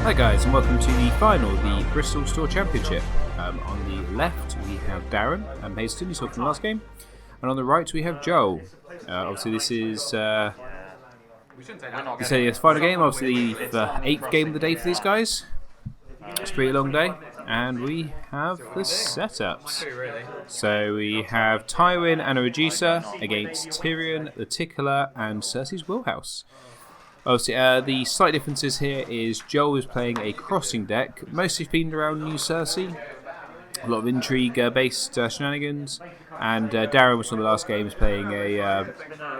Hi guys, and welcome to the final, the Bristol Store Championship. On the left we have Darren and Hazelton, you saw from the last game, and on the right we have Joel. Obviously this is the final game, obviously the 8th game of the day for these guys. It's a pretty long day, and we have the setups. So we have Tywin and a Reducer against Tyrion, the Tickler, and Cersei's Wheelhouse. Obviously, the slight differences here is Joel is playing a crossing deck, mostly themed around New Cersei, a lot of intrigue-based shenanigans, and Darren, which on the last game, is playing a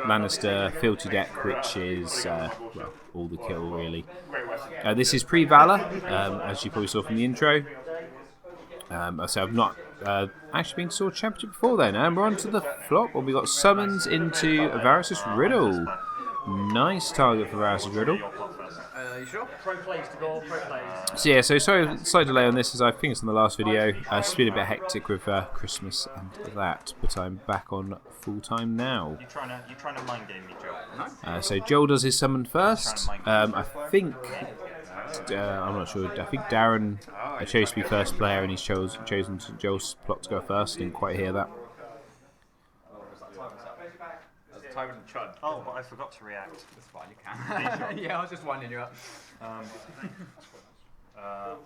Lannister Fealty deck, which is all the kill really. This is pre-Valor, as you probably saw from the intro. So I've not actually been to Sword Championship before then, and we're on to the flop where we got summons into Varys' Riddle. Nice target for Varys' Riddle. You sure? So yeah, sorry, slight delay on this, as I think it's in the last video. It's been a bit hectic with Christmas and that, but I'm back on full time now. You trying to mind game me, Joel? So Joel does his summon first. I think I'm not sure. I think Darren chose to be first player, and he's chosen Joel's plot to go first. Didn't quite hear that. Oh, but I forgot to react. That's fine, you can. Yeah, I was just winding you up.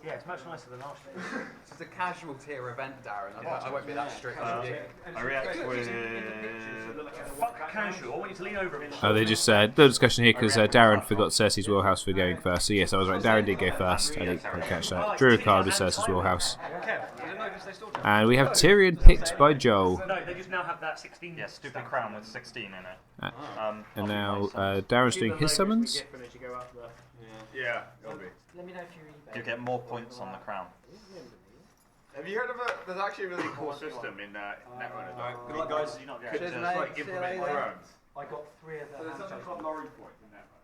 Yeah, it's much nicer than last year. This is a casual tier event, Darren. I won't be that strict with you. I react with... Fuck casual, I want you to lean over a bit. Oh, they just no discussion here because Darren forgot Cersei's Wheelhouse for going first. So yes, I was right. Darren did go first. I didn't quite catch that. Drew a card with Cersei's Wheelhouse. And we have Tyrion picked by Joel. No, they just now have that 16. Yeah, stupid crown with 16 in it. And now Darren's doing his summons. Yeah, it'll be. You get more points on the crown. Have you heard of there's actually a really cool system in Netrunner. Good luck, guys. You not get Could just like implement drones. I got 3 of them. So there's something called lorry points in Netrunner.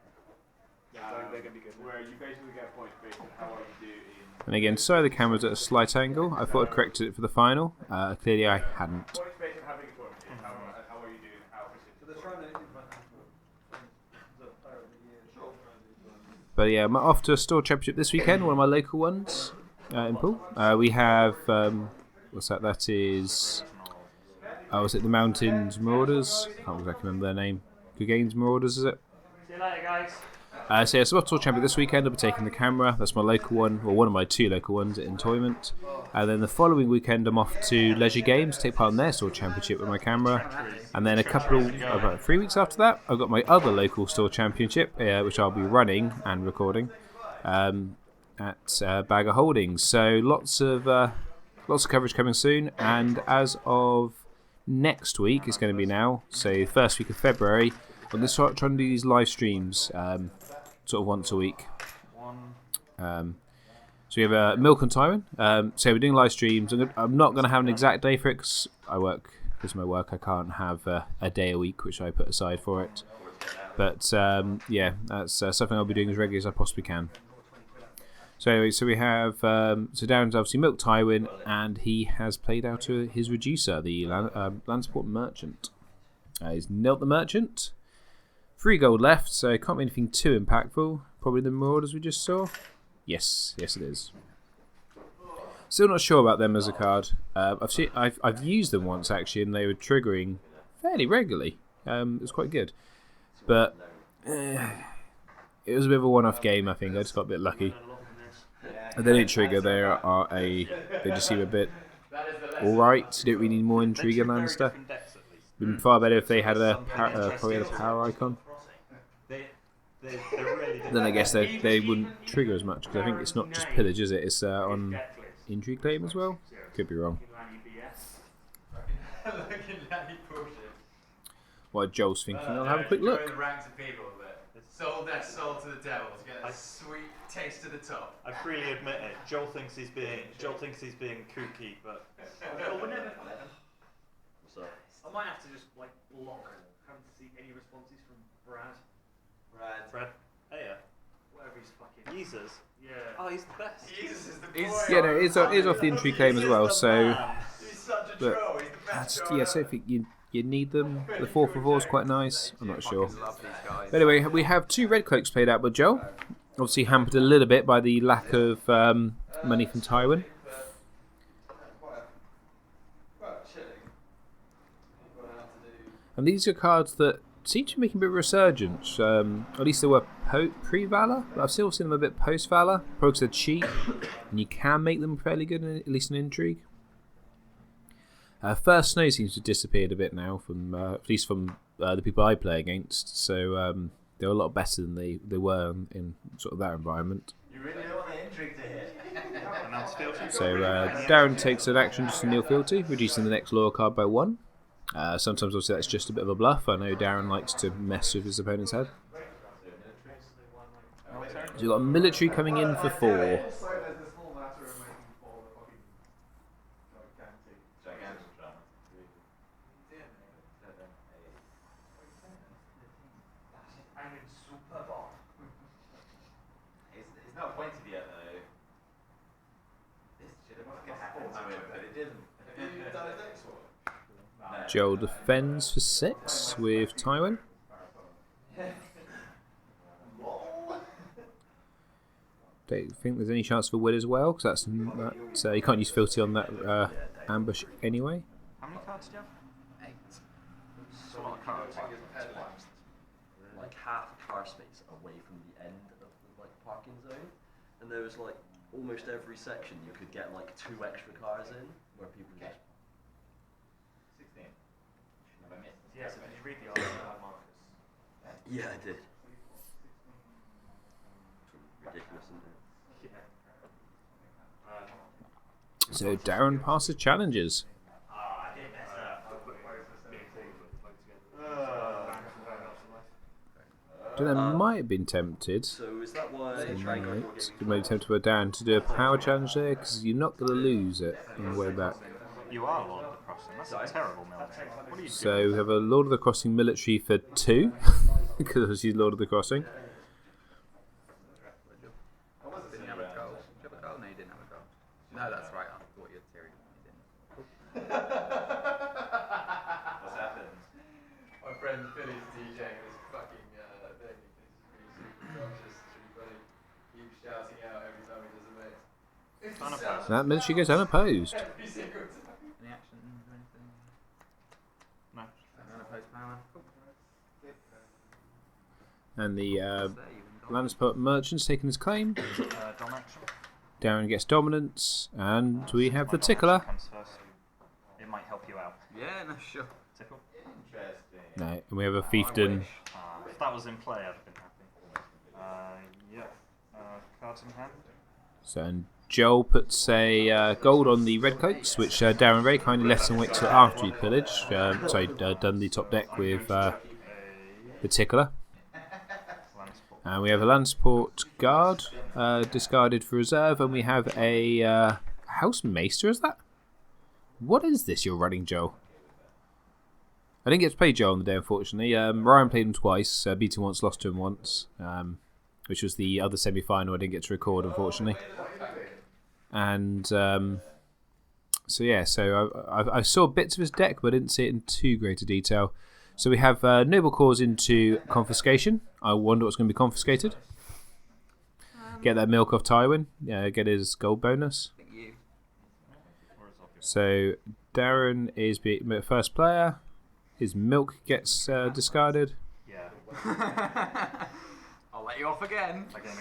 Yeah, they're going to be good. Where you basically get points based on how well you do in... And again, sorry the camera's at a slight angle. I thought I'd corrected it for the final. Clearly I hadn't. Points based on how big a tournament is, how well you do and how efficient. But yeah, I'm off to a store championship this weekend, one of my local ones in Poole. We have, what's that? That is, is it the Mountains Marauders? Can't exactly remember their name. Clegane's Marauders, is it? See you later, guys. So yeah, so I'm store champion this weekend. I'll be taking the camera. That's my local one, or one of my 2 local ones at Entoyment. And then the following weekend, I'm off to Leisure Games, take part in their store championship with my camera. And then about 3 weeks after that, I've got my other local store championship, which I'll be running and recording at Bagger Holdings. So lots of coverage coming soon. And as of next week, it's going to be now, so the first week of February, I'm going to start trying to do these live streams. Sort of once a week. So we have Milk and Tywin. So we're doing live streams. I'm not going to have an exact day for it because because of my work I can't have a day a week which I put aside for it. But yeah, that's something I'll be doing as regularly as I possibly can. So anyway, so we have so Darren's obviously Milk Tywin, and he has played out to his Reducer, the Landsport Merchant. He's knelt the Merchant. 3 gold left, so can't be anything too impactful. Probably the Marauders we just saw. Yes it is. Still not sure about them as a card. I've used them once actually, and they were triggering fairly regularly. It was quite good, but it was a bit of a one-off game. I think I just got a bit lucky. And they didn't trigger. They just seem a bit all right. You don't really need more intrigue and Lannister. Been far better if they had probably had a power icon. Then I guess they wouldn't trigger as much, because I think it's not just pillage, is it? It's on intrigue claim as well. Could be wrong. What Joel's thinking? I'll have a quick look. The ranks of people that sold their soul to the devil to get a sweet taste to the top. I freely admit it. Joel thinks he's being kooky, but we'll never. So I might have to just block. Haven't seen any responses from Brad. Brad. Hey, Whatever he's fucking. Jesus. Yeah. Oh, he's the best. Jesus is the boy. Yeah, no, it is off the intrigue claim as well. So, He's such a but troll. He's the best. yeah, so if you need them, the 4 for 4 is quite nice. I'm not sure. Love these guys. But anyway, we have 2 red cloaks played out by Joel. Obviously hampered a little bit by the lack of money from Tywin. And these are cards that seem to be making a bit of a resurgence. At least they were pre-Valor, but I've still seen them a bit post-Valor. Probably because they're cheap, and you can make them fairly good, at least in Intrigue. First Snow seems to have disappeared a bit now, from at least from the people I play against. So they're a lot better than they were in sort of that environment. You really don't want the intrigue to hit. So Darren takes an action just to kneel fealty, reducing the next lower card by 1. Sometimes obviously that's just a bit of a bluff. I know Darren likes to mess with his opponent's head. So you've got military coming in for 4. It's not pointed yet though. This should have fucking happened to him, but it didn't. Joel defends for 6 with Tywin. Don't think there's any chance for Will as well, because that's you can't use fealty on that ambush anyway. How many cards do you have? 8. It's a lot of cards. Like half a car space away from the end of the like parking zone, and there was like almost every section you could get like 2 extra cars in, where people just 16. Have I missed? Yeah, so did you read the article, Marcus? yeah, I did. Ridiculous, isn't it? So Darren passes challenges. I did mess up. Then I might have been tempted. So is that why? Right. You may be tempted by Darren to do a power challenge there, because you're not going to lose it on the way back. You are Lord of the Crossing. That's a terrible military. What are you So we have a Lord of the Crossing military for 2, because she's Lord of the Crossing. Didn't you have a goal? Did you have a goal? No, you didn't have a goal. No, that's right. I thought you had Tyrion. You didn't. What's happened? My friend Philly's DJing this fucking thing. It's really super conscious. It's really funny. He keeps shouting out every time he does a mix. It's the Unopposed. sound That military goes unopposed. every single time. Any actions or anything? No. Unopposed power. Cool. And the There, you and Dom. Lannisport merchant's taking his claim. Dom action. Darren gets dominance, and we have the My dom tickler. action comes first. It might help you out. Yeah, no, sure. Tickle. Interesting. No, and we have a fiefdom. If that was in play, I'd have been happy. Yep. Cards in hand. So and Joel puts a gold on the redcoats, which Darren very kindly lets him wait till after he pillaged. Done the top deck with the tickler. And we have a Lansport guard discarded for reserve, and we have a House Maester. Is that? What is this you're running, Joel? I didn't get to play Joel on the day, unfortunately. Ryan played him twice, beat him once, lost to him once, which was the other semi-final I didn't get to record, unfortunately. And so I saw bits of his deck, but I didn't see it in too great a detail. So we have Noble Cause into Confiscation. I wonder what's going to be confiscated. Get that milk off Tywin. Get his gold bonus. Thank you. So Darren is first player. His milk gets discarded. Yeah. I'll let you off again. Again,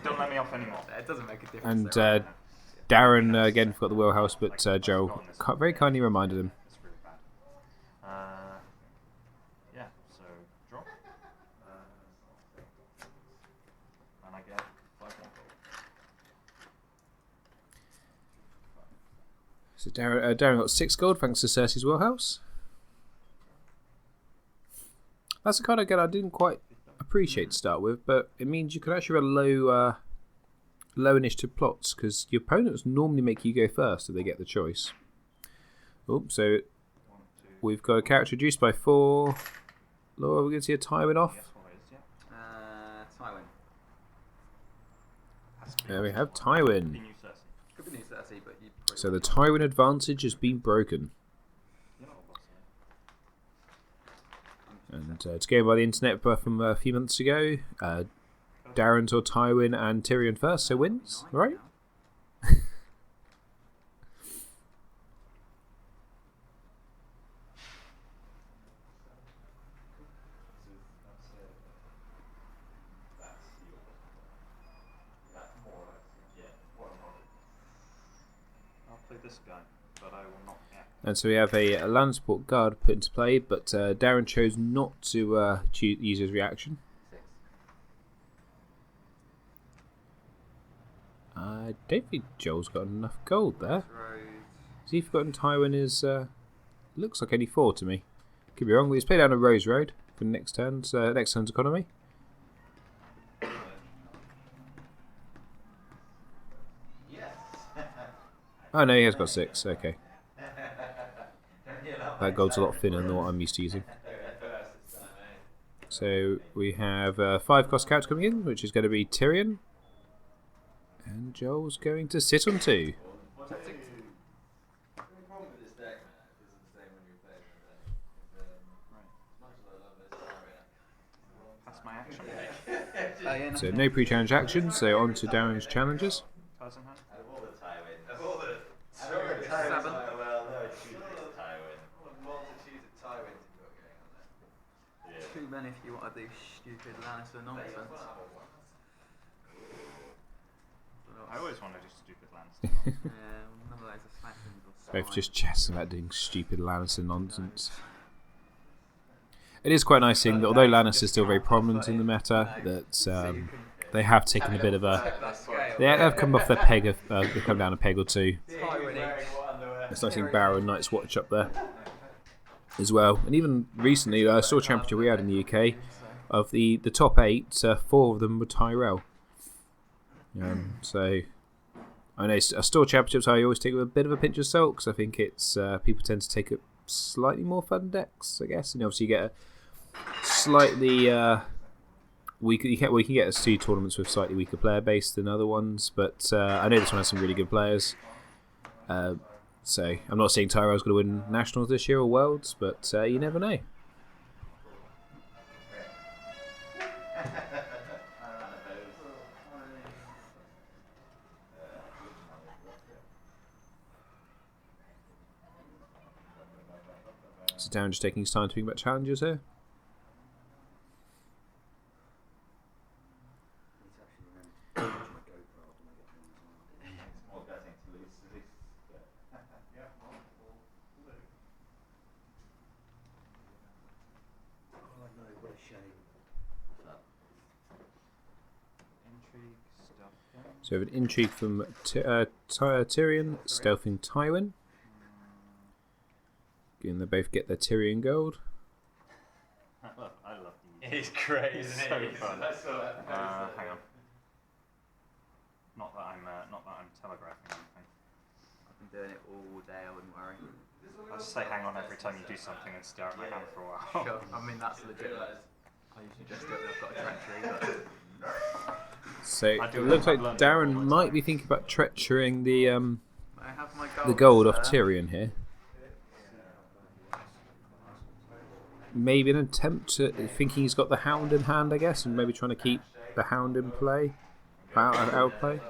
don't let me off anymore. It doesn't make a difference. And though. Darren again forgot the wheelhouse, but Joel very kindly reminded him. It's really bad. Yeah, so draw. And I get 5 more gold. So Darren got 6 gold thanks to Cersei's wheelhouse. That's a card again I didn't quite appreciate to start with, but it means you can actually run low initiative plots, because your opponents normally make you go first if they get the choice. Oh, so we've got a character reduced by 4. Laura, we're going to see a Tywin off. Guess what it is, yeah. Tywin. There we have Tywin. The new Cersei. Could be new Cersei, but you. So the Tywin advantage has been broken. You're not a boss, And it's going by the internet from a few months ago. Darren's or Tywin and Tyrion first, so wins, right? I'll play this guy, but I will not. Yeah. And so we have a land support guard put into play, but Darren chose not to use his reaction. I don't think Joel's got enough gold there. Has he forgotten Tywin is... looks like only 4 to me. Could be wrong, but he's played down a Rose Road for next turn's economy. Oh no, he has got 6, okay. That gold's a lot thinner than what I'm used to using. So we have 5 cost couch coming in, which is going to be Tyrion. And Joel's going to sit on 2. That's my action. So no pre-challenge action, so on to Darren's challenges. Cards in hand. Too many if you want to do stupid Lannister nonsense. I always want to do stupid lands. Yeah, none of those are smashing. Both just chatting about doing stupid Lannister nonsense. It is quite nice seeing that although Lannister is still very prominent in the meta, that they have taken a bit of a... They have come off their peg, they've come down a peg or 2. It's nice seeing Barrow and Night's Watch up there as well. And even recently, I saw a championship we had in the UK. Of the top 8, 4 of them were Tyrell. So I know store championships I always take with a bit of a pinch of salt, because I think it's people tend to take up slightly more fun decks, I guess, and obviously you get a slightly weaker. You can get 2 tournaments with slightly weaker player base than other ones, but I know this one has some really good players. So I'm not saying Tyrell's going to win nationals this year or worlds, but you never know. So Darren just taking his time to think about challenges here. So we have an intrigue from Tyrion, stealthing Tywin. And they both get their Tyrion gold. I love these. He's great, It's isn't so he? fun. That's Hang on. Not that I'm telegraphing anything. I've been doing it all day, I wouldn't worry. I'll just say hang on every time you do something and stare at my hand for a while. Sure, I mean that's legitimate. I usually just do it when I've got a treachery, but... So I it do looks like learn Darren all the might time. be thinking about treacherying the I have my the gold off sir. Tyrion here. Maybe an attempt to thinking he's got the Hound in hand, I guess, and maybe trying to keep the Hound in play, out play.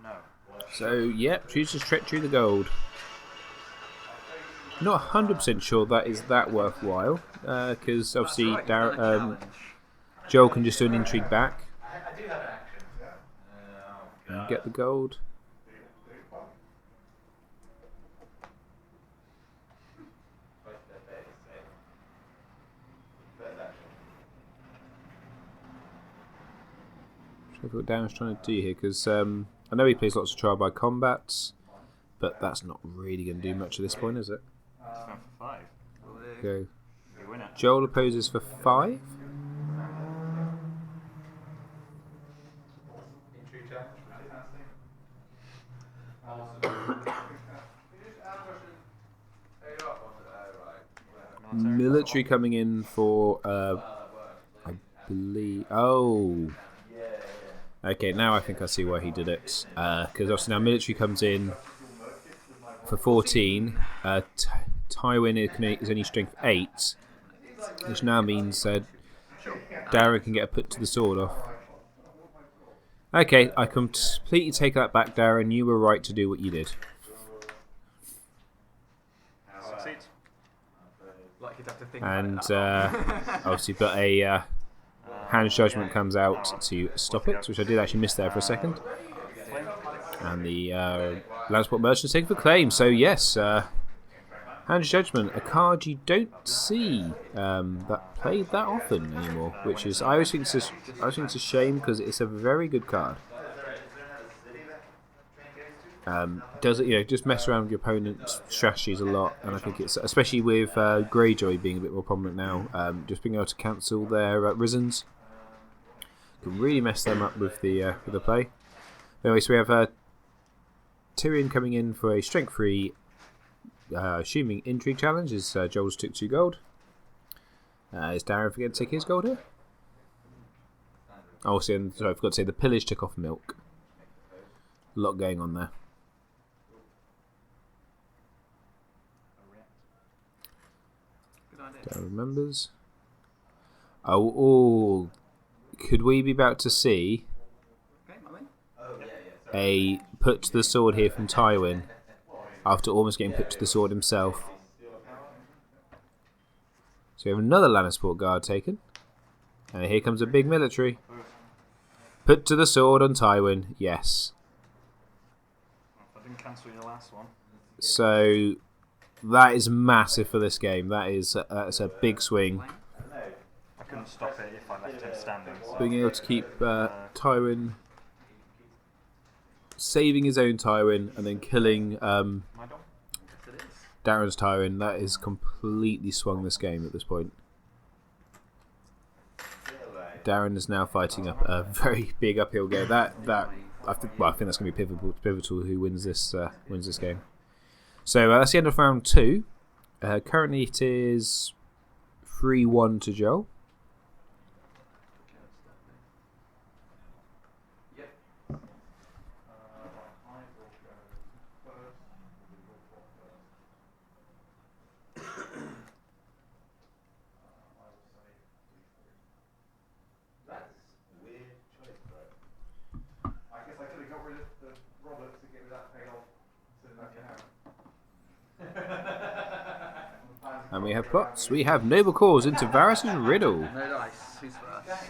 No. So yep, chooses treachery the gold. Not 100% sure that is that worthwhile, because obviously That's right, you've done a challenge. Joel can just do an intrigue back I do have an action. and get the gold. Trying to what Darren's trying to do here, because I know he plays lots of trial by combats, but that's not really going to do much at this point, is it? It's going for 5. Go. You win it. Joel opposes for 5. Military coming in for, I believe. Oh, Okay, now I think I see why he did it. Because obviously now military comes in for 14. Tywin is only strength 8, which now means Darren can get a put to the sword off. Okay, I completely take that back, Darren. You were right to do what you did. Succeeds. Like you'd have to think And about that. obviously, but a Hand's Judgment comes out to stop it, which I did actually miss there for a second. And the Lannisport Merchant's taken for claim. So yes, Hand's Judgment, a card you don't see that played that often anymore, which is I always think it's a shame because it's a very good card. Does it just mess around with your opponent's strategies a lot, and I think it's especially with Greyjoy being a bit more prominent now, just being able to cancel their Risens can really mess them up with the play. Anyway, so we have Tyrion coming in for a strength 3, assuming intrigue challenge. As Joel's took 2 gold. Is Darren forgetting to take his gold here? Oh, sorry, I forgot to say the pillage took off milk. A lot going on there. Good idea. Darren remembers. Oh, could we be about to see Okay, my man. a put to the sword here from Tywin after almost getting put to the sword himself? So we have another Lannisport guard taken, and here comes a big military. Put to the sword on Tywin, yes. I didn't cancel your last one. So that is massive for this game. That's a big swing. I couldn't stop it if I left him standing. So. Being able to keep Tywin, saving his own Tywin, and then killing My dog? Yes, it is. Darren's Tywin. That is completely swung this game at this point. Darren is now fighting up a very big uphill game. I think that's going to be pivotal who wins this game. So that's the end of round 2. Currently it is 3-1 to Joel. I guess I could have got rid of the Roberts to get rid of that payoff. And we have plots. We have Noble Cause into Varys' Riddle. No dice. Who's first?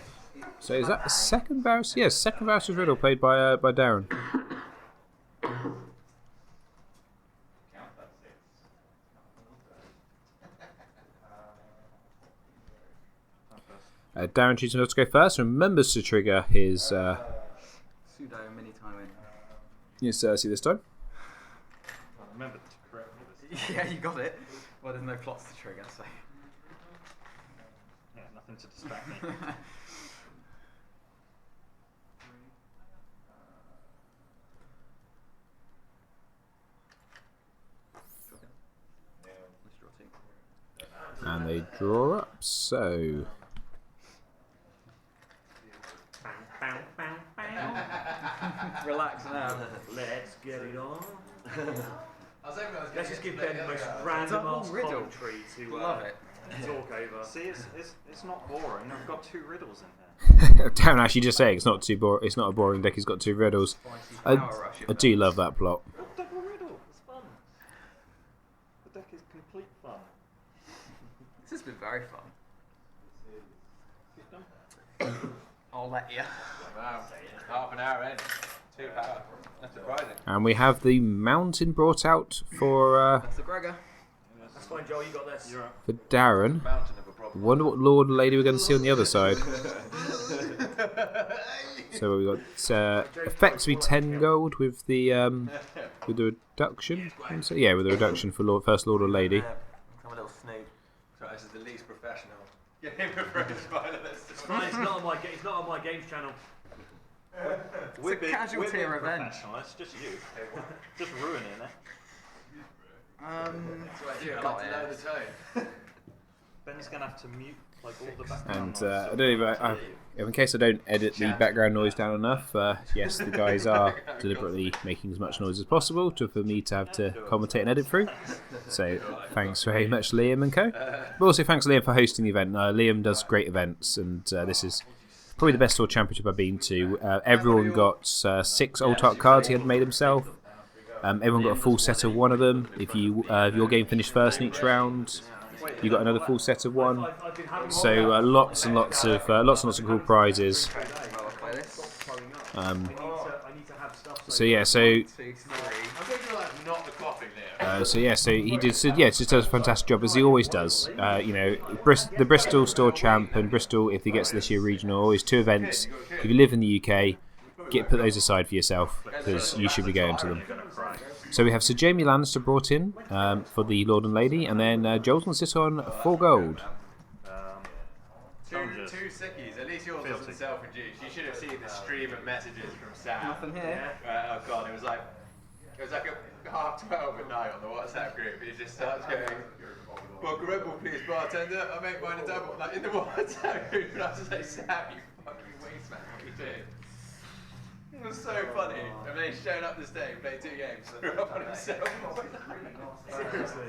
So is that the second Varys? Yes, second Varys' Riddle played by Darren. Darren choosing not to go first. Remembers to trigger his Pseudo mini Tywin. Cersei this time. I remembered to correct me this time. Yeah, you got it. Well, there's no plots to trigger, so. Yeah, nothing to distract me. And they draw up. So Relax now. Let's get it on. Let's just give Ben the most random ass commentary to Love it. talk over. See, it's not boring. I've got 2 riddles in here. Darren actually just saying it's not too it's not a boring deck. He's got 2 riddles. I do love that plot. Oh, double riddle. It's fun. The deck is complete fun. This has been very fun. I'll let you. Wow, half an hour in. 2 power. That's surprising. And we have the mountain brought out for That's the Gregor. That's fine, Joel, you got this. You're up. for Darren. Mountain of a problem. Wonder what Lord and Lady we're going to see on the other side. So we got effectively 10 gold with the reduction. So, yeah, with the reduction for First Lord or Lady. I'm a little snood. So this is the least professional game of French finalists. It's fine, it's not on my games channel. We're a casualty being event. professional, it's just you. Just ruining it. That's right, I got like to know it. the tone. Ben's gonna have to mute like all the background And noise. I don't even. In case I don't edit the background noise down enough, yes, the guys are deliberately making as much noise as possible for me to have to commentate and edit through. So thanks very much, Liam and co. But also thanks, Liam, for hosting the event. Liam does great events, and this is probably the best Tour Championship I've been to. Everyone got 6 Old Tart cards he had made himself. Everyone got a full set of one of them. If your game finished first in each round, you got another full set of one. So lots and lots of cool prizes. So yeah, so I'm pretty sure that's not the coughing there. so he did. So yeah, just does a fantastic job as he always does. You know, the Bristol Store Champ and Bristol, if he gets to this year regional, always 2 events. If you live in the UK, put those aside for yourself because you should be going to them. So we have Sir Jamie Lannister brought in for the Lord and Lady, and then Joel's going to sit on 4 gold. Two sickies. At least yours wasn't self-induced. You should have seen the stream of messages from Sam. Nothing here. Oh god, it was like a 12:30 at night on the WhatsApp group. He just starts going, "Vodka Red Bull, please, bartender. I make mine a double." Like in the WhatsApp group, and I was just like, "Sam, you fucking waste man, what are you doing?" It was so funny. And then he's shown up this day and played 2 games. Threw up on himself. Seriously.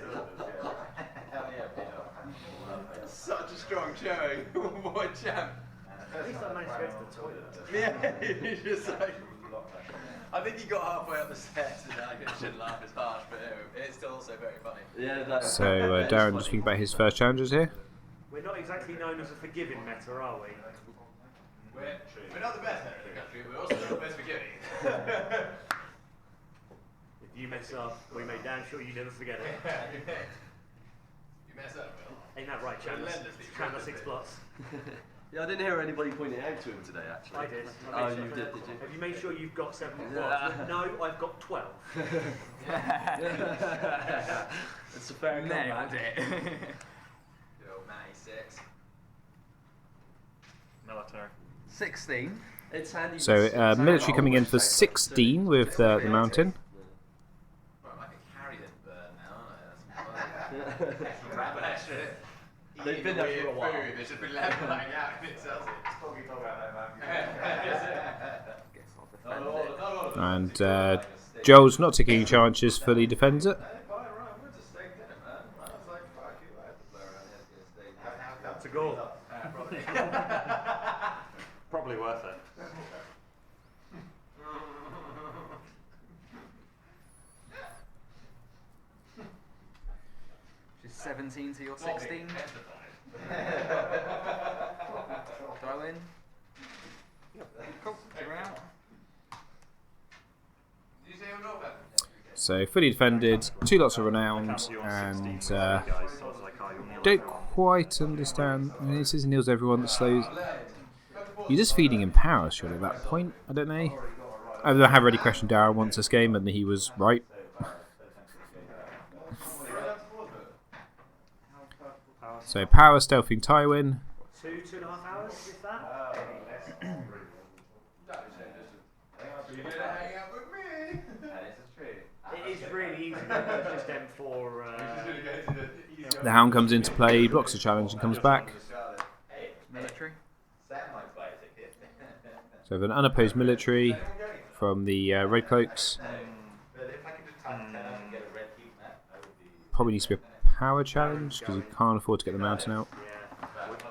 Such a strong showing. What a champ. At least I managed to go to the toilet. Yeah, he's just like. I think he got halfway up the stairs and I shouldn't laugh as harsh, but it's still also very funny. Yeah, So Darren just thinking about his first challenges here. We're not exactly known as a forgiving meta, are we? We're not the best meta in the country, we're also not the most forgiving. If you mess up, we make damn sure you never forget it. You mess up, Will. Ain't that right, Chandler? Chandler 6 plus. Yeah, I didn't hear anybody pointing it out to him today, actually. I did. Oh, you did you? Have you made sure you've got 7 Yeah. plus? No, I've got 12. It's a fair Nailed comeback. it. Good old Matty 6. Military. 16. It's handy. So military coming in for 16 with the mountain. Well, I can carry this bird now, aren't I? That's grab an extra. They've been there for a while. Food, they should be leveling out if it sells it. And Joel's not taking any chances, fully defends it. That's a goal. Probably worth it. Just 17 to your 16. Do I win? Cool. You're out. Did you say you're not bad? So fully defended, 2 lots of renowned, and don't quite understand. I mean, this is Neil's everyone that slows. You're just feeding him power, surely, at that point. I don't know. I have already questioned Darren once this game, and he was right. So power stealthing Tywin. 2.5 hours, if that? You're gonna hang out with me. It is really easy to just M4. The Hound comes into play, blocks the challenge, and comes back. Military. So we have an unopposed military from the Red Cloaks. Probably needs to be a power challenge because he can't afford to get the mountain out.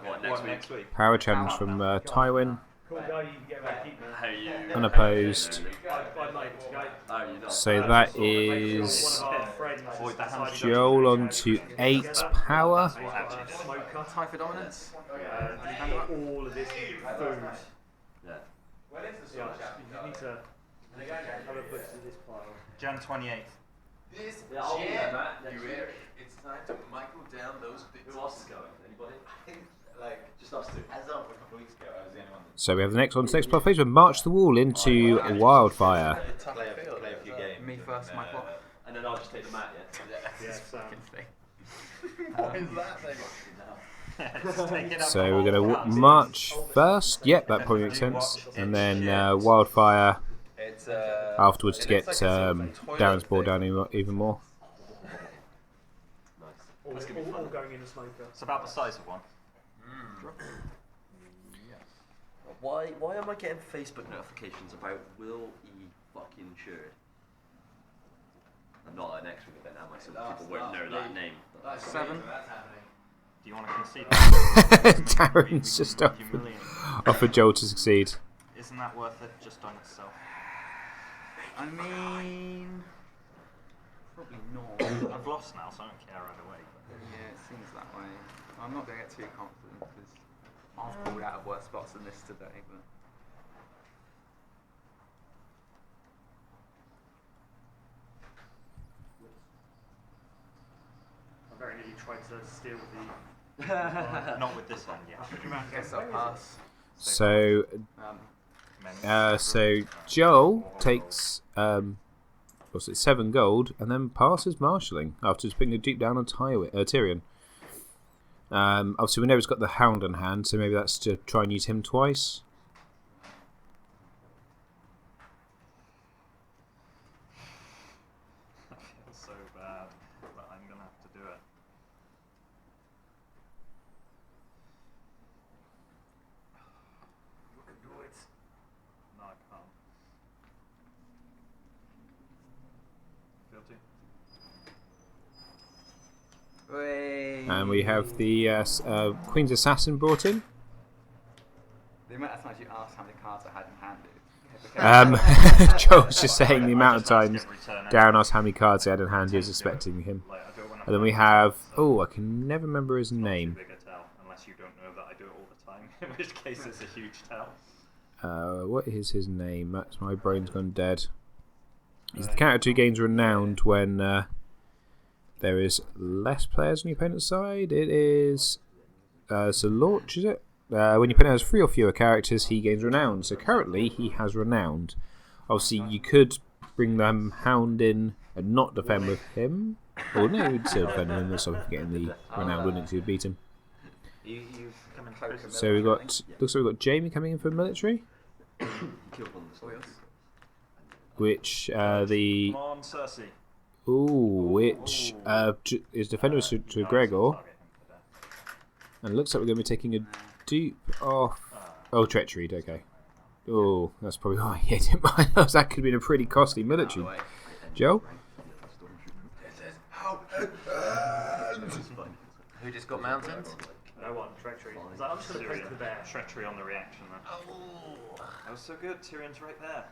What, next week? Power challenge from Tywin, Cool guy, you can get around keep that. unopposed. I'm not able to go. Oh, you're not. So that One is of our friends decided Joel on to 8 power. smoker. Typhoid dominance. All of this food. Yeah. Yeah, you need to have a look at this pile. Jan 28th. This Yeah, I'll be there, jam, Matt, you next hear week. it? It's time to Michael down those bits. Who else is going? Anybody? Just us two. As of a couple of weeks ago, I was the only one that So we have the next one, next plot phase. We march the wall into Wildfire. play a few games. Me first, my plot. And then I'll just take the mat, yeah? Yeah, so. What is that thing? So we're going to march first. Yep, that probably makes sense. And then Wildfire It's afterwards to get Darren's ball down even more. All, That's gonna be all fun. going in a smoker. It's about the size of one. Why am I getting Facebook notifications about Will E. fucking Sherd? I'm not an expert event, am I? So people won't know that name. That's 7. That's happening. Do you want to concede? Darren's just offered Joel to succeed. Isn't that worth it just on itself? I mean, probably not. I've lost now, so I don't care either way. Yeah, it seems that way. I'm not going to get too confident because I've pulled out of worse spots than this today. But I very nearly tried to steal the. Not with this one, yeah. I guess I'll pass. So, so Joel takes what's it, 7 gold, and then passes marshalling after just putting a deep down on Tyrion. Obviously, we know he's got the Hound on hand, so maybe that's to try and use him twice. I feel so bad, but I'm gonna have to do it. You can do it. No, I can't. Guilty. And we have the Queen's Assassin brought in. The amount of times you asked how many cards I had in hand. Joel's just saying the amount of I just ask times every turn Darren asked how many cards he had in hand, he was expecting him. Like, I do it when I'm And then we playing. have, oh, I can never remember his Not too name. big a tell, unless you don't know that I do it all the time, in which case it's a huge tell. What is his name? That's my brain's gone dead. He's the character who gains renowned when there is less players on your opponent's side. It is Sir Lorch, is it? When your opponent has 3 or fewer characters, he gains renowned. So currently, he has renowned. Obviously, you could bring the Hound in and not defend with him. Or no, you'd still defend with him. That's something for getting the renowned, wouldn't it? So you'd beat him. You come in close. So we got, looks like we've got Jamie coming in for military, Killed one this week. which the Come on, Cersei. which is defender to Gregor, Target him for death. and looks like we're going to be taking a dupe off. Oh, treachery. Okay. Oh, that's probably why he hit him. That could have been a pretty costly military. Joe? Who just got mounted? No one, treachery. It's like, I'm just going to poke the bear. Treachery on the reaction then. That was so good. Tyrion's right there.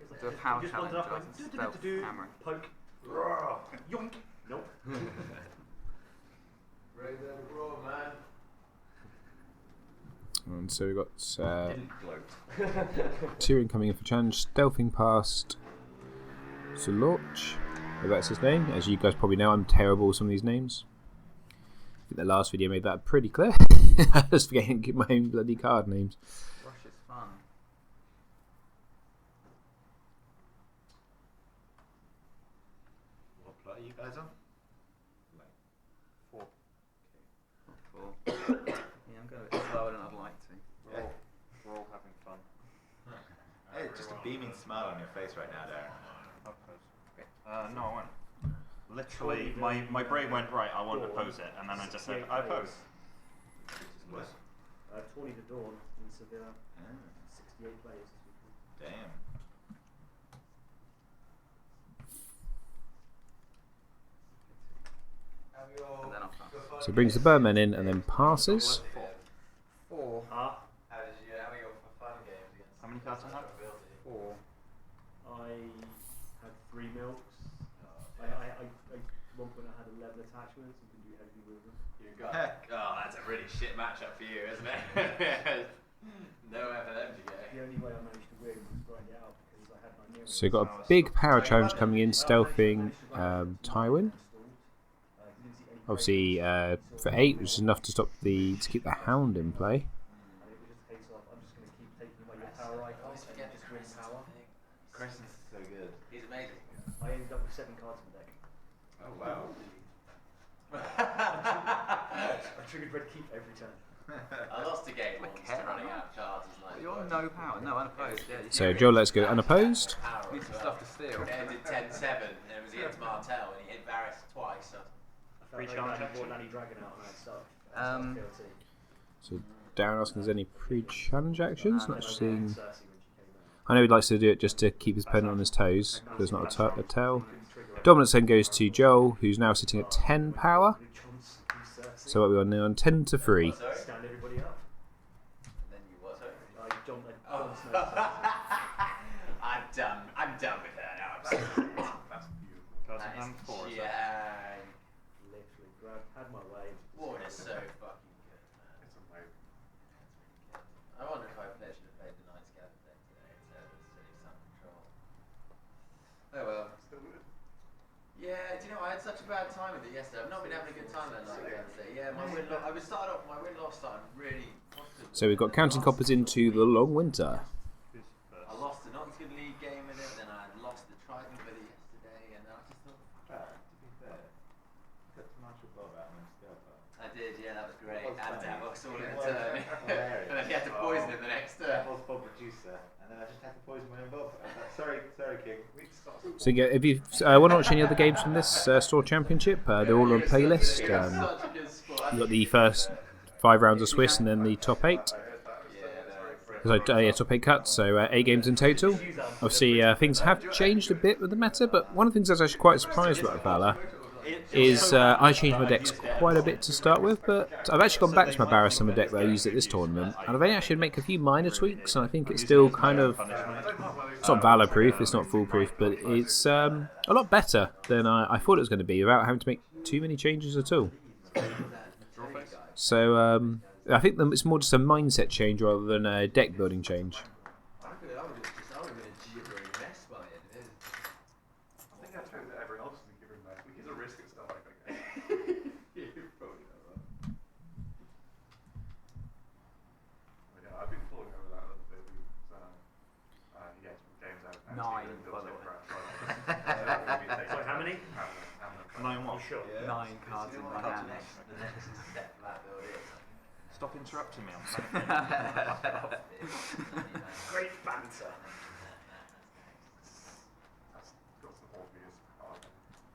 It's like, Do a power you just challenge. wanted up, Just like, stealth hammering. poke. Roar, yoink. Nope. Raise that roar, man. And so we've got Didn't gloat. Tyrion coming in for challenge, stealthing past Sir Lorch, if that's his name. As you guys probably know, I'm terrible with some of these names. I think the last video made that pretty clear. I was forgetting to give my own bloody card names. Rush is fun. What plot are you guys on? 4. Cool. Yeah, I'm going a bit slower than I'd like to. We're all having fun. Hey, just a beaming smile on your face right now, Darren. No, I won't. Literally, my brain went, right, I want to pose it, and then I just said, I pose. What? Tawny the Dawn in Sevilla. 68 players. Damn. And then I'll pass. So he brings the Birdmen in and then passes. 4. Ah, How are your fun games against? How many cards I have? 4. I had 3 milks. I one point I had 11 attachments and could do heavy with them. You got. Oh, that's a really shit matchup for you, isn't it? Nowhere for them to go. The only way I managed to win was grind it out because I had my mirror. So we've got a big power challenge coming in, stealthing Tywin. Obviously for 8, which is enough to keep the Hound in play. And it was just a case of I'm just going to keep taking away your power icons and just win power. Crescent's so good. He's amazing. I ended up with 7 cards in the deck. Oh wow. I triggered red keep every turn. I lost a game once to running out of cards. You're on no power. No, unopposed. Yeah, So Joe lets go unopposed. need some stuff to steal. It ended 10-7 and it was against Martel and he hit Varys twice. So I Pre-challenge brought Lanny Dragon out and I stuff. KLT. So Darren asking, is there any pre-challenge actions? Not seeing. Cersei when she came out. I know he likes to do it just to keep his opponent on his toes. There's not a tail. Dominance then goes to Joel, who's now sitting at 10 power. So what are we on now? On 10 to 3. Stand everybody up. And then you what? John I'm done with that now. I'm sorry. That's beautiful. Cards in That hand, is 4, is it? yeah. literally had my way. Water is so fucking good, man. It's amazing. I wonder if I should have played the Night's Gather deck today instead of the silly Sun Control. Oh well. Still good. Yeah, do you know, I had such a bad time with it yesterday. I've not been having a good time that night yesterday. Yeah, my win-loss started really positive. So we've got counting coppers into the long winter. Who's first? I lost an Oxford League game with it, then I lost the Trident with it yesterday, and I just thought, To be fair, got to match above that and still I did, yeah, that was great. It was And funny. Davos all in It a was turn. hilarious. And then he had to poison him the next turn. Devil's Bob producer, and then I just had to poison my own Bob. Sorry, King. We start. So yeah, if you want to watch any other games from this store championship, they're all on playlist. Such a good sport. You've got the first 5 rounds of Swiss and then the top 8. So top 8 cuts, so 8 games in total. Obviously, things have changed a bit with the meta, but one of the things I was actually quite surprised about Valor is I changed my decks quite a bit to start with, but I've actually gone back to my Barra Summer deck that I used at this tournament, and I've only actually make a few minor tweaks, and I think it's still kind of, it's not Valor proof, it's not foolproof, but it's a lot better than I thought it was going to be without having to make too many changes at all. So I think it's more just a mindset change rather than a deck building change. I would have been a gibbering mess by it. I think that's that everyone else is giving that. We get a risk and stuff like that. You're probably not wrong. But yeah, I've been falling over that a little bit. Yeah, games out. 9, by the way. Sorry, how many? 9 what? Sure. 9 cards in my hand. The next step for that build is. Stop interrupting me. I'm trying to Great banter. That's got some obvious part.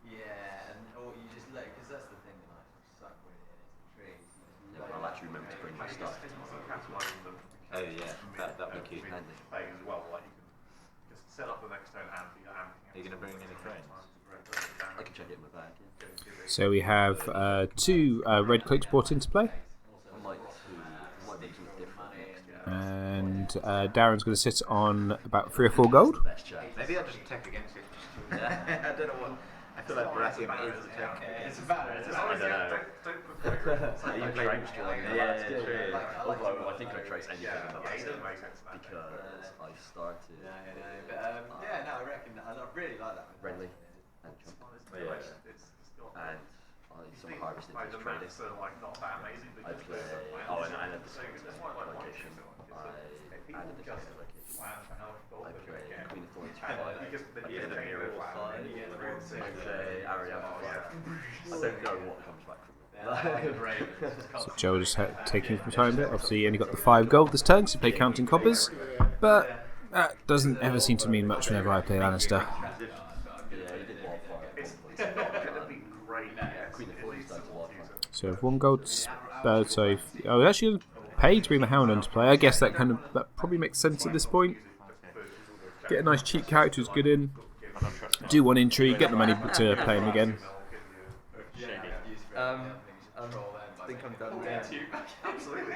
Yeah, and or you just let, because that's the thing that I suck with it, is the trees. Yeah, but I'll actually remember to bring my stuff. Capitalising them. Oh yeah, that'd be cute. Handy. Playing as well, like you can just set up the next turn and be Are you going to bring any coins? I can check it in my bag. Yeah. So we have 2 red cloaks brought into play, I might do something different next year. and Darren's going to sit on about 3 or 4 gold. Best chance. Maybe I'll just check against it. I don't know what. I feel like Bratium is the check. It's a banner, it's a I don't know. Don't put You played extra one. Yeah, it's it's true. true. Although I think I trace anything in the Yeah, it last doesn't make sense. because I started No, but yeah, no, I reckon, I really like that. Renly and Chump. It's still. And some harvested Like this the trading. maps are like not that amazing. I because play. there's like Oh, and plans. I had the So second that's why I like location. I added the second location. Plan for how gold I they're play gonna get. Queen of Thorns And 5. because then I you play the get a Mirror plan, 5. and you get the real I thing. play Ariana 5. I don't know what comes back from it. So Joe just taking some time there. Obviously, he only got the 5 gold this turn, so he played counting coppers, but that doesn't ever seem to mean much whenever I play Lannister. Yeah, he did Wildfire. It's not gonna be great. Queen of Thorns died to Wildfire. So if 1 gold, so I actually paid to bring the Hound into play. I guess that probably makes sense at this point. Get a nice cheap character who's good in, do 1 intrigue, get the money to play him again. I think I'm done there. Absolutely.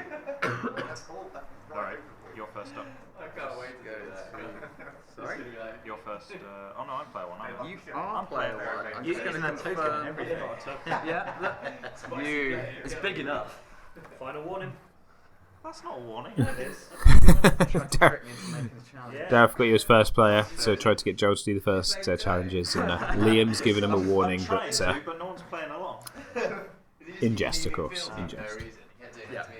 Alright, you're first up. I can't wait to go to that. Sorry? You're first. Oh no, I'm player 1. aren't I? You are player 1. I'm just going to token confirm. everything. Yeah, look. You. It's big enough. Final warning. That's not a warning. It is. Darren Yeah. forgot he was first player, so tried to get Joe to do the first challenges, and Liam's given him a warning, I'm trying but to, but no one's playing along. in jest, of course, in No jest. reason. You kept doing that to me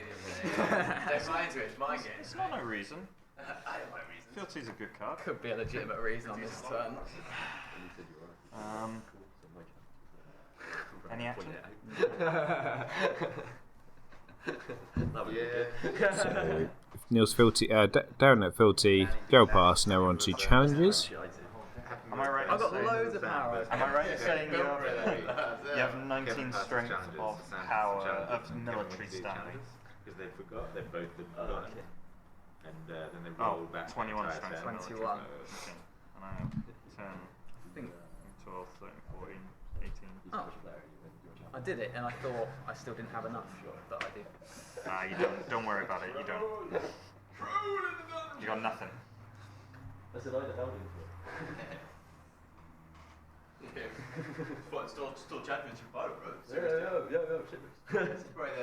the other day. Don't mind to it, it's my game. It's not no reason. I have my reasons. Fealty's a good card. Could be a legitimate reason on this turn. Any action? That would be good. So Neil's Filty, Darren at Filty, go past, now we're on to challenges. Am I right? I've got in saying- loads of power. Am I right in saying you have 19 passed strength challenges, of Sam power challenges, of and Kevin military wants to do standing. because they forgot. They both had Oh, forgotten, okay. and then they Oh, rolled back. 21 the entire strength. turn. 21. Okay. And I have 10, I think 12, 13, 14, 18. Oh. I did it, and I thought I still didn't have enough, but I did. Nah, you don't. Don't worry about it. You don't. You got nothing. I said I held into it. But still championship fighter, bro. Yeah. It's probably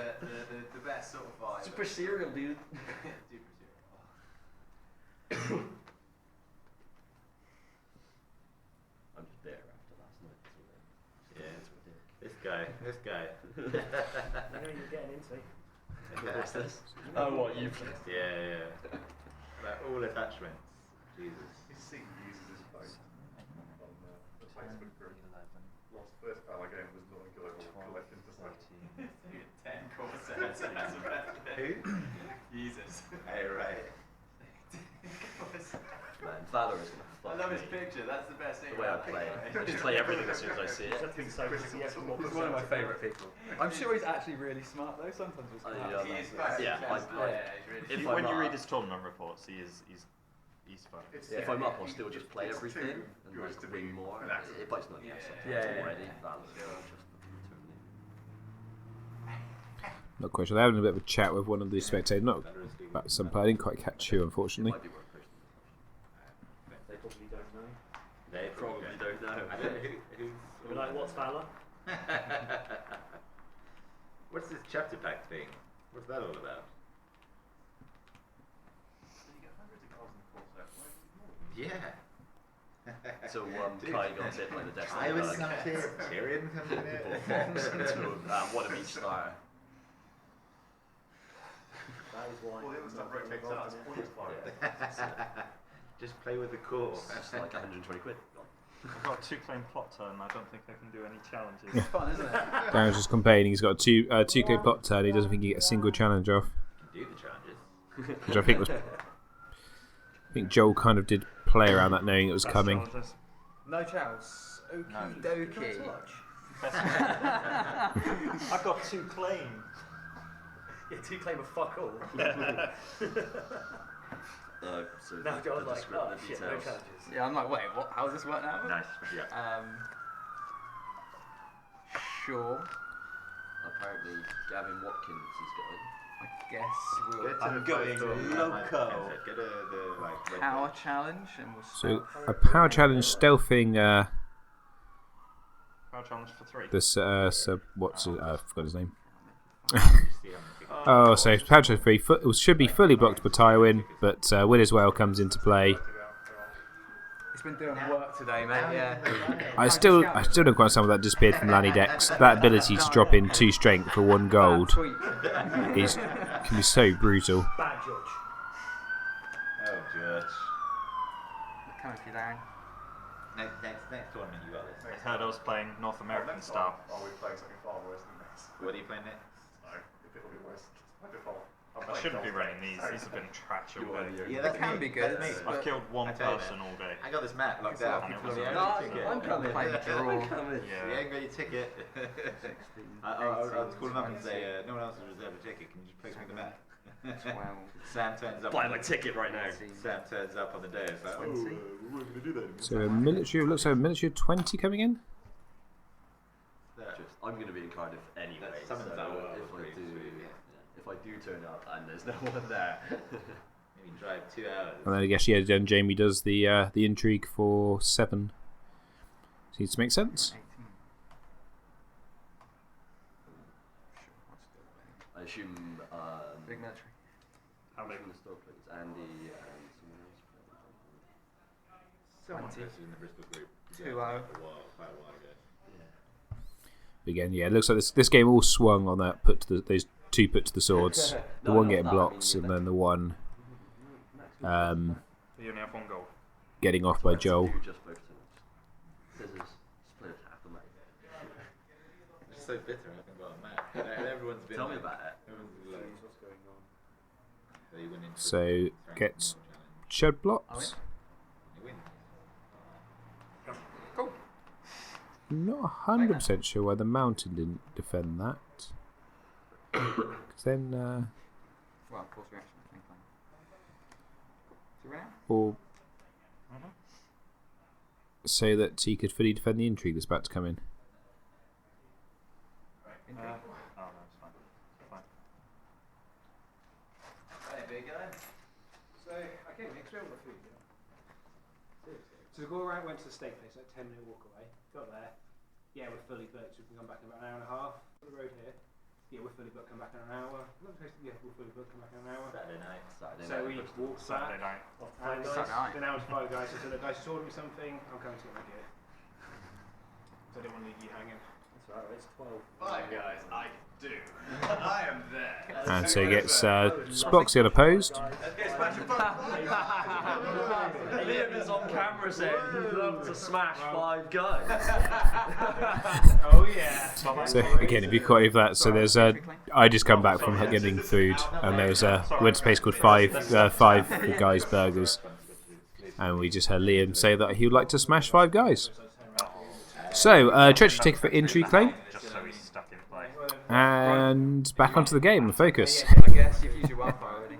the best sort of fight. Super cereal, dude. Super serious. I'm just bitter after last night. Yeah. It's ridiculous. This guy. You know you're getting into. What's this? Oh, what you? Yeah. Like all attachments. Jesus. He's seen uses his phone on the Facebook group. Last first pal game was not global collecting to stuff. 10 courses. Who? Jesus. Hey, right. Man, Valor is gonna I fuck love his me. picture. That's the best thing. The way I play it. I just play everything as soon as I see it. Just think so. He's one of my favourite people. I'm sure he's actually really smart though. Sometimes it's Oh, quite yeah. He is quite Yeah, successful. I- He's really If When I'm you up- read his tournament reports, he's fun. If I'm up, I'll still just play It's everything too and good like to win be more. an accident. But it's not yes, Yeah. already. Valor's just Not quite sure. They're having a bit of a chat with one of the spectators. Not about some player. I didn't quite catch you, it unfortunately. might be worth posting. They probably don't know. They Probably don't know. I don't know who's. They're like, what's Valor? What's this chapter pack thing? What's that all about? Yeah. So Dude. Kai got hit by the Destiny I was bug. not here. Tyrion comes in here. Bombs into one of each star. That is why. All the other stuff I'm not rotates involved out. It's in it. points fire. Just play with the core. It's like 120 quid. I've got a 2-claim plot turn. I don't think I can do any challenges. It's fun, isn't it? Darren's just complaining. He's got a two clip plot turn. He doesn't think he gets a single challenge off, Do the challenges. which I think was. I think Joel kind of did play around that, knowing it was Best coming. challenges. No Charles. Okie No. dokie. I've got 2 claim. Yeah, two claim of fuck all. So Now Joel's like, descriptive oh shit, no details. challenges. Yeah, I'm like, wait, what? How does this work now? Nice. Yeah. Sure. Apparently, Gavin Watkins is going. I guess we'll Get to I'm the going first one. loco. Get the like. red power ball. challenge, and we'll So start. a power challenge stealthing Power challenge for 3. this what's his, I forgot his name. See how many people- Oh, so power challenge 3 should be fully blocked by Tywin, but Will as well comes into play. It's been doing work today, mate. Yeah. I still don't quite understand why that disappeared from Lanny Dex. That ability to drop in 2 strength for 1 gold Tweet. can be so brutal. Bad judge. Oh, George. Coming for you, Darren. Next tournament you got this. I heard I was playing North American style. Are we playing something far worse than this? What are you playing next? No, if it'll be worse, just by default. I shouldn't be running these. These have been trash all day. Yeah, They can be good. That's me. I've killed one I tell you, person all day. I got this map locked It's a lot out. of And it people was on a- the No, other ticket. I'm coming. Playing draw. I'm coming. You ain't got your ticket. I'll call him up and say, no one else has reserved a ticket. Can you just post me the map? 12. Sam turns up. Buy my ticket right now. Sam turns up on the day. It's like, oh, 20. we're going to do that. So a military looks like a military of 20 coming in. I'm going to be in Cardiff anyway. So Some of that work if was I pretty do, sweet, if I do turn up and there's no one there, Maybe drive 2 hours. And then I guess yeah, then Jamie does the intrigue for 7. Seems to make sense. 18. I assume. Big military. How big? From the store, please. Andy and someone else. Someone 20. posted in the Bristol group. 2-0. Quite a while ago. Again, yeah, it looks like this game all swung on that those 2 put to the swords. The No, one not getting that, blocked, I mean, and then the one You only have 1 goal. getting off by Joel. You just both scissors split half the map. I'm just so bitter I haven't got a map. And everyone's been Tell me like, about it. Everyone's like, What's going on? so you went in for So the gets challenge. shed blocks. You win. Cool. not 100% sure why the mountain didn't defend that. Because then, Well, force reaction, I think. So right now? or so that he could fully defend the intrigue that's about to come in. Oh no, it's fine. Fine. Hey, big guy. So I came next round with food. So the go around, went to the steak place, like 10-minute walk away. Got there. Yeah, we're fully booked, so we can come back in about an hour and a half. On the road here. Yeah, we're fully booked, come back in an hour. Yeah, we're fully booked, come back in an hour. Saturday night. So we walked Saturday back. night. And Saturday night. then I was five guys. I said, look, guys, just order me something. I'm coming to get my gear. So I didn't want to leave you hanging. That's right, it's 12. Bye, guys. I do. I am there. And so he gets Spoxy unopposed. Let's get smashing fun. Liam is on camera saying he'd love to smash 5 guys. Oh, yeah. So again, if you caught any of that, so there's I just come back from getting food, and there's went to a place called Five Guys Burgers, and we just heard Liam say that he would like to smash 5 guys. So treachery taken for intrigue claim, Just so he's stuck in play. and back onto the game. Focus. I guess you've used your wildfire already.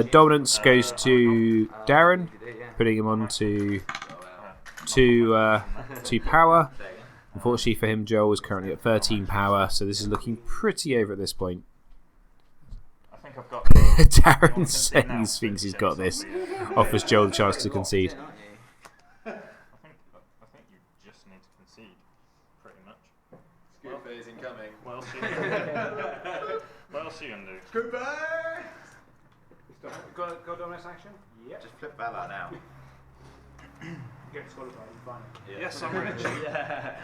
So. Dominance goes to Darren, putting him on to 2 power. Unfortunately for him, Joel is currently at 13 power, so this is looking pretty over at this point. I think I've got. Darren says he thinks he's got this. Offers Joel the chance to concede. I think you just need to concede, pretty much. Scoop phase incoming. What else are you gonna do? What else are you gonna do? Scoop phase! Got dominance action? Yep. Just flip Bella now. Get disqualified, fine. Yes, I'm rich. Yeah.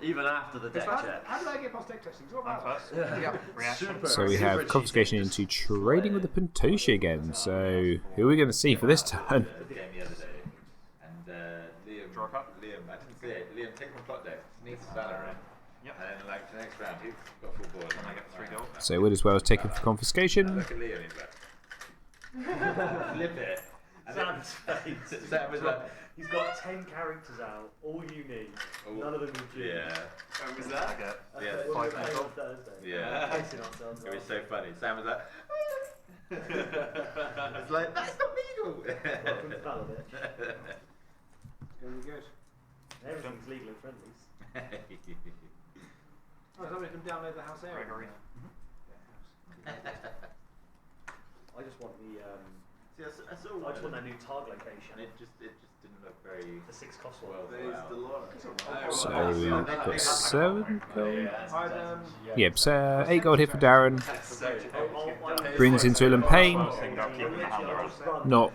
Even after the deck check. How did I get past deck testing? What I'm about first. Yeah. Reaction. So we have confiscation into trading with the Pentoshi again. So who are we going to see for this turn? Game the other day, and Liam, Draw a card? I didn't see it. Liam, take from plot deck, sneaks Valor in, Yep. and then like the next round, he's got full board, and I get 3 gold. So Wood as well is taken for confiscation. Look at Liam, he's like, flip it. And then Sam was like, He's got 10 characters out, all you need. None of them are due. yeah. When was I that? get Yeah. When we 5 played gold. on Thursday. Yeah. Pacing ourselves It was up. so funny. Sam was like, it's like, that's not legal. Welcome to Paladin. It's going to be good. Everything's legal in friendlies. Oh, somebody can download the house area. Gregory. I just want the See, I saw I one, just want that new target and location. it just didn't look very The 6 cost one. well. So we've got 7 gold. I'd, Yep, so 8 gold here for Darren. Brings Brings into Ilan Payne. I think I'll keep him at hand around. Not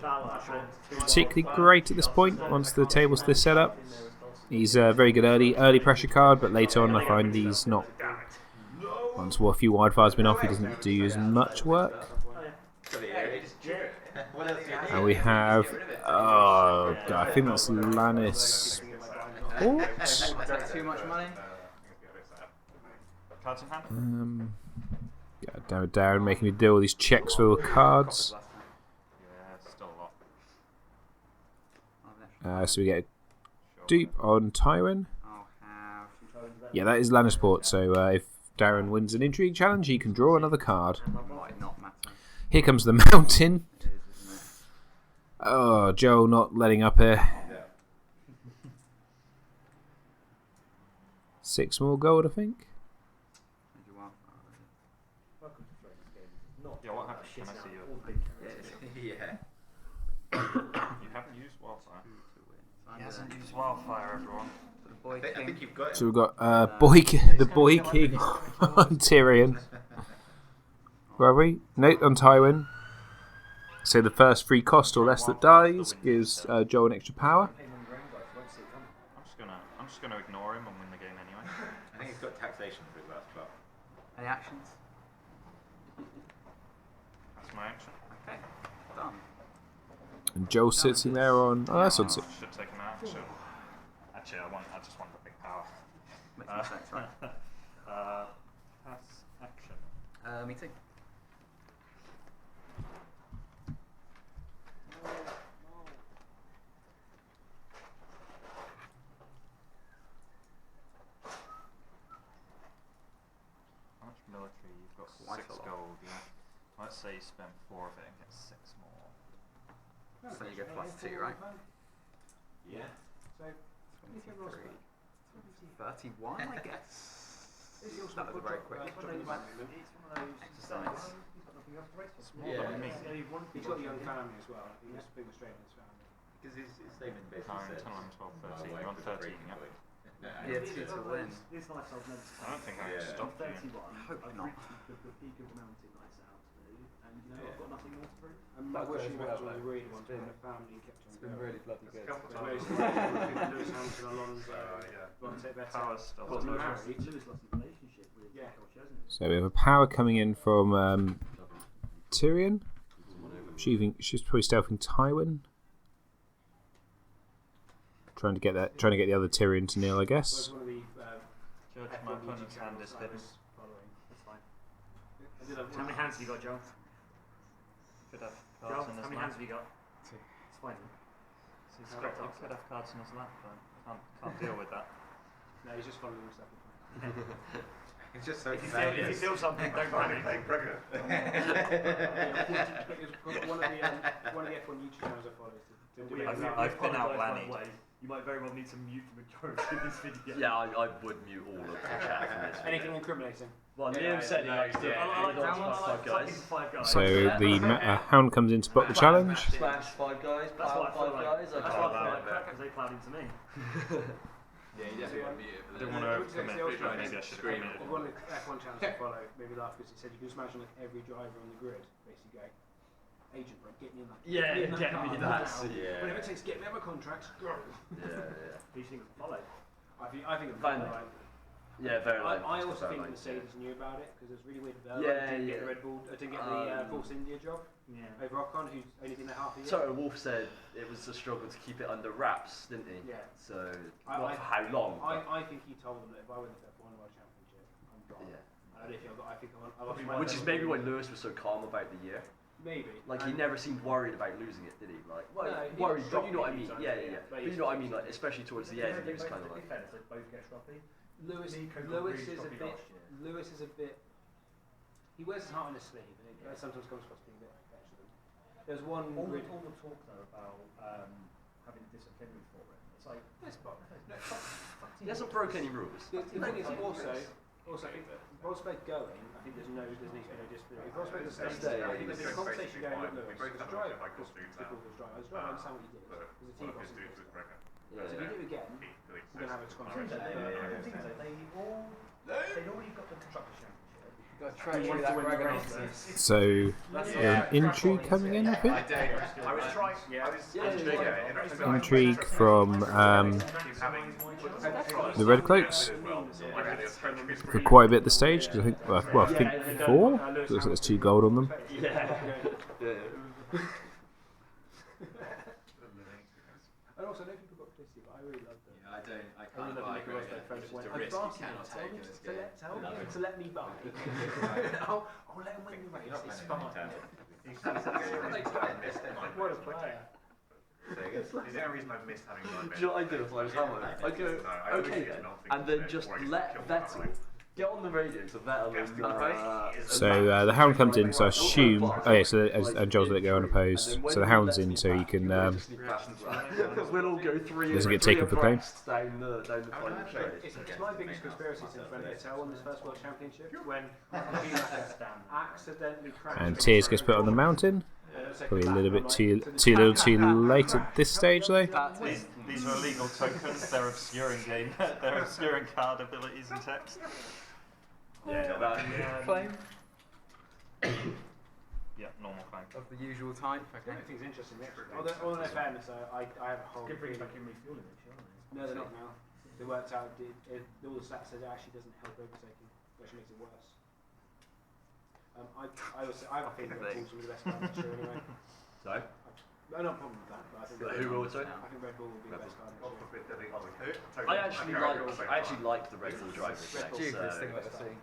particularly great at this point once the table's this set up. He's very good early pressure card, but later on I find he's not. Once a few wildfire's been off, he doesn't do as much work. And we have, oh god, I think that's Lannis Port. Is that too much money? Cards in hand? Yeah, damn it, Darren making me deal with these checks for cards. Yeah, still a lot. So we get a dupe on Tywin. I'll have. Yeah, that is Lannisport, so if Darren wins an intrigue challenge, he can draw another card. Might not matter. Here comes the mountain. It is, isn't it? Oh, Joe not letting up here. 6 more gold, I think. Did you want? Oh, is it? Welcome to friendlies game. Not Yeah, what happens shit when I out see you? all big characters. Yeah. You haven't used Wildfire. To win. So I'm He hasn't gonna- used Wildfire, everyone. for the boy I think king. you've got it. So we've got the boy king on Tyrion. Where are we? Note on Tywin. So the first 3 cost or less that dies gives Joe an extra power. I'm just gonna ignore him and win the game anyway. I think he's got taxation for his last plot. Any actions? That's my action. Okay. Done. And Joe sitting there on. Oh, that's on 6. Should take an action. Actually, I just want the big power. Makes more sense, right? Pass action. Me too. military, you've got Quite 6 a lot. gold. Yeah. Let's say you spend 4 of it and get 6 more. So you get +2, right? Yeah. So, 23. 31, I guess. That was a very quick. Exercise. It's more Yeah. than me. he's got a young family as well. He's been Australian in his family. Because his statement Nine, basically 10, says, 11, 12, 13. You're on 13, yeah. Yeah, 2 to win. This lifestyle's meant to I don't think I can Yeah. stop I'm you. 31. Hope I've not. reached the peak of the mountain that I set out to do, and I've got nothing more to prove. And my wishing was I really wanted to have a family and kept on It's been going. really bloody There's a good. couple So times. Lewis Hamilton, Alonso, Yeah. Ronte Vettel. Power stuff. Got Lewis married. Lewis lost his relationship with Yeah. Michael Chesney. So we have a power coming in from Tyrion. She's probably stealthing Tywin. Trying to get the other Tyrion to kneel, I Was guess. one of the Judge, my opponent's hand is hidden. following. That's fine. I did have How many hands have you got, Joel? Could have Joel, cards how in his many lap. hands have you got? Two. It's fine. He could have cards in his lap, but can't deal with that. No, he's just following himself. It's just so If you feel something, don't panic. pregnant. One of the F1 YouTube channels I follow is to do I've been out By the Lanny. way. You might very well need to mute the majority of this video. Yeah, I would mute all of the chat from this. anything incriminating. Well, Liam said he likes to I like Five Guys. Five Guys. So the Hound comes in to block the challenge. Smash Five Guys, That's Power what I feel Five like. Guys. That's I what I can't feel allow like. it. Because they plowed into me. Yeah, you definitely want to mute it for I didn't that. want to overcommit, but maybe I should have Scream. committed. One of the F1 channels I follow made me laugh because it said you can just imagine like every driver on the grid basically going, Agent Brett, get me in that. Yeah, in get car me now." that. Yeah. Whatever it takes, get me out of my contracts. Go. Yeah. Who you think followed? I think it's Van- very right. Yeah, very lame. I also Very think lame. Mercedes knew about it because it was really weird. That Yeah, didn't get yeah. the Red Bull, didn't get the Force India job Yeah. over Ocon, who's only been there half a year. Toto Wolff said it was a struggle to keep it under wraps, didn't he? Yeah. So, I- not for how long? but- I think he told them that if I win the F1 World Championship, I'm gone. Yeah. I don't think I think I lost my Which is maybe why Lewis was so calm about the year. maybe. Like, he never seemed worried about losing it, did he? Like, well, No, he worried, was but you know what I stroppy mean? sometimes, Yeah, yeah. yeah, yeah. But But you know what I mean? Like, especially towards the end, he was kind of like. They both get stroppy. Lewis Nico got Lewis really is a stroppy bit. last year. Lewis is a bit. He wears his heart on his sleeve, and it sometimes comes across being a bit petulant. There's one. All grid- the talk though about having disciplinary for it. It's like He hasn't broke any rules. The thing is also I think that Rosberg going. I think there's needs to be no discipline. If Rosberg does Stay, I think there's a yeah. conversation going with We Lewis. both As a have driver, if I could do that. as a driver, I understand what you did. But As a team one of boss, his dudes was pregnant. Yeah, so if you yeah. do it again, He we're gonna have a conversation. they'd already got the constructors championship. Got to try and that dragon. So intrigue coming in, I think. I was trying. I was Yeah. Intrigue from the Red Cloaks for quite a bit at the stage. 'Cause I think, well, I think 4. Looks like there's 2 gold on them. And also, I know people got publicity, but I really love them. I really can't love buy Nico Rosberg Graham. friends It's went, just a "I've risk you asked him cannot to tell take me in this to game. tell him to let me buy. I'll let him win the race. It's fine. What a player. Is there a reason I've missed having Do you know what I do if I was Hamilton? I'd go, okay then, and then just let Vettel get on the radio to Vettel and So the Hound comes in, so I assume. Oh yeah, so and Joel's let it go unopposed. So the Hound's in, so you can. we'll all go three. Doesn't get taken for claim. Down the final straight. It's my biggest conspiracy since when Vettel won his first World Championship, when Schumacher accidentally crashed. And Tears gets put on the mountain. Probably a little bit too late at this stage though. These are illegal tokens. They're obscuring game. They're obscuring card abilities and text. Yeah, Claim Yeah, normal claim. of the usual type. I Okay. think it's interesting. Although in fairness, I have a whole. Good bring back in refueling actually, aren't they? No, they're not now. They worked out all the stats said it actually doesn't help overtaking, it actually makes it worse. I have a feeling Red Bull's will be the best car next year anyway. So, No, no problem with that, but I think who will it? I think Red Bull will be the best car next year. I actually like the Red Bull drivers. Red Bull. Stupidest thing I've ever seen.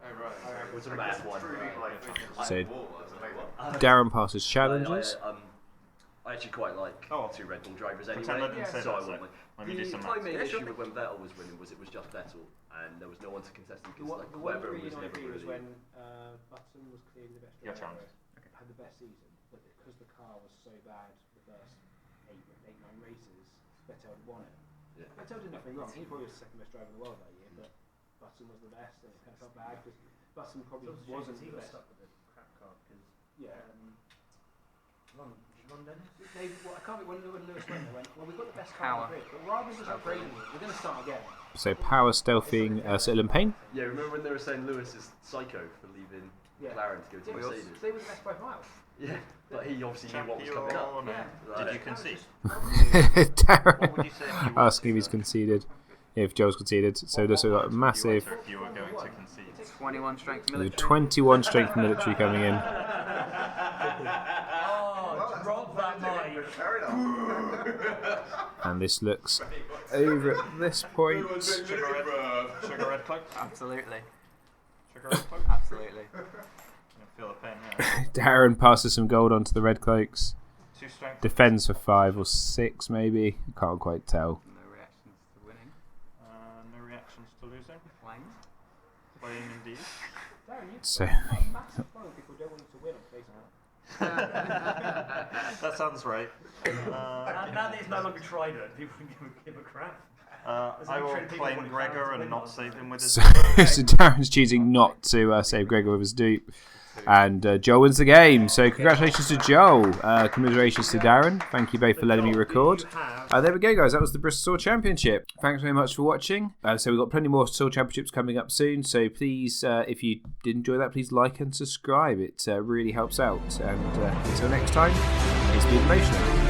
Oh, right. Was a bad one. So Darren passes challenges. I actually quite like two Red Bull drivers anyway. Pretend I didn't say so that, I so won't. let me do some My maths. main issue with when Vettel was winning was it was just Vettel. and there was no one to contest him The because one, like the one Weber reason was I never agree was really. when Button was clearly the best Your driver, chance. had the best season, but because the car was so bad the first 8-9 races, Vettel had won it. Yeah. Vettel did nothing wrong. He probably was the second best driver in the world that year, but Button was the best, and it kind of felt bad because Button probably wasn't he the got best. stuck with the crap car because Yeah. Ron Dennis. I can't when Lewis went, they went, well, we've got the best car on the grid, but rather than just upgrading it, we're going to start again. So Power stealthing Sir Ilan Payne. Yeah, remember when they were saying Lewis is psycho for leaving McLaren to go to Mercedes? They were the best by miles. Yeah, but he obviously knew what was coming up. Champion. Did you concede? Darren What would you say if you were asking if he's conceded. If Joel's conceded. So this we've got a massive If you were going to concede. 21 strength the military. 21 strength military coming in. Oh, drop that mic. And this looks over at this point. Sugar red cloak? Absolutely. Sugar red cloak? Absolutely. You feel the pain here. Darren passes some gold onto the red cloaks. 2 strength. Defends for 5 or 6 maybe. Can't quite tell. No reactions to winning. No reactions to losing. Playing. Playing indeed. Darren, you've So got a massive following people who don't want you to win on Facebook. That sounds right. Now that it's no longer Trident, people can give a crap. I will claim Gregor and not save him with his. so Darren's choosing not to save Gregor with his dupe. And Joel wins the game. So congratulations to Joel. Commiserations to Darren. Thank you both for letting me record. There we go, guys. That was the Bristol Championship. Thanks very much for watching. So we've got plenty more Sword Championships coming up soon. So please, if you did enjoy that, please like and subscribe. It really helps out. And until next time, it's been emotional.